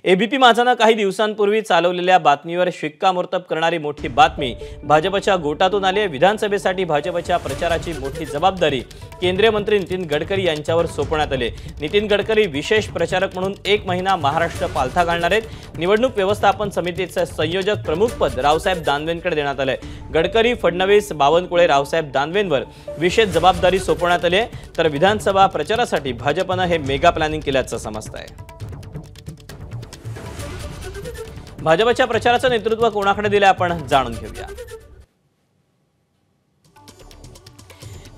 ABP माझानं काही दिवसांपूर्वी चालवलेल्या बातमीवर शिक्कामोर्तब करणारी मोठी बातमी भाजपच्या गोटातून आली आहे। विधानसभेसाठी भाजपच्या प्रचाराची मोठी जबाबदारी केंद्रीय मंत्री नितीन गडकरी यांच्यावर सोपवण्यात आली। नितीन गडकरी विशेष प्रचारक म्हणून 1 महिना महाराष्ट्र पालथा घालणार आहेत। निवडणूक व्यवस्थापन समितीचे संयोजक प्रमुखपद रावसाहेब दानवेंकडे देण्यात आले। गडकरी, फडणवीस, बावनकुळे, रावसाहेब दानवेंवर विशेष जबाबदारी सोपवण्यात आली आहे। तर विधानसभा प्रचारासाठी भाजपनं हे मेगा प्लॅनिंग केल्याचं समजतंय। भाजपच्या प्रचाराचं नेतृत्व कोणाकडे दिले आपण जाणून घेऊया।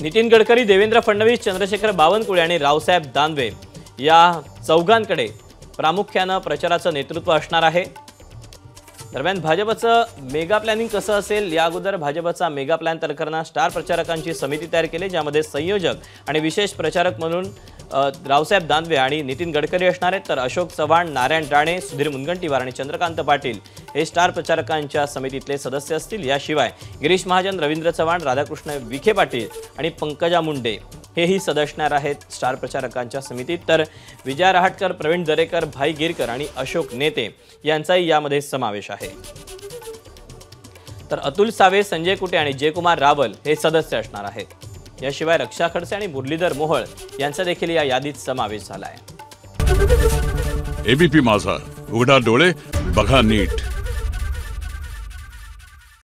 नितीन गडकरी, देवेंद्र फडणवीस, चंद्रशेखर बावनकुळे आणि रावसाहेब दानवे या चौघांकडे प्रामुख्याने प्रचाराचं नेतृत्व असणार आहे। दरम्यान भाजपचं मेगा प्लॅनिंग कसं असेल, या अगोदर भाजपचा मेगा प्लॅन तयार करणाऱ्या स्टार प्रचारकांची समिती तयार केली, ज्यामध्ये संयोजक आणि विशेष प्रचारक म्हणून रावसाहेब दानवे आणि नितीन गडकरी असणार आहेत। तर अशोक चव्हाण, नारायण राणे, सुधीर मुनगंटीवार आणि चंद्रकांत पाटील हे स्टार प्रचारकांच्या समितीतले सदस्य असतील। याशिवाय गिरीश महाजन, रवींद्र चव्हाण, राधाकृष्ण विखे पाटील आणि पंकजा मुंडे हेही सदस्य असणार आहेत स्टार प्रचारकांच्या समितीत। तर विजय रहाटकर, प्रवीण दरेकर, भाई गिरकर आणि अशोक नेते यांचाही यामध्ये समावेश आहे। तर अतुल सावे, संजय कुटे आणि जयकुमार रावल हे सदस्य असणार आहेत। याशिवाय रक्षा खडसे आणि मुरलीधर मोहोळ यांचा देखील या यादीत समावेश झाला आहे। एबीपी माझा, उघडा डोळे बघा नीट।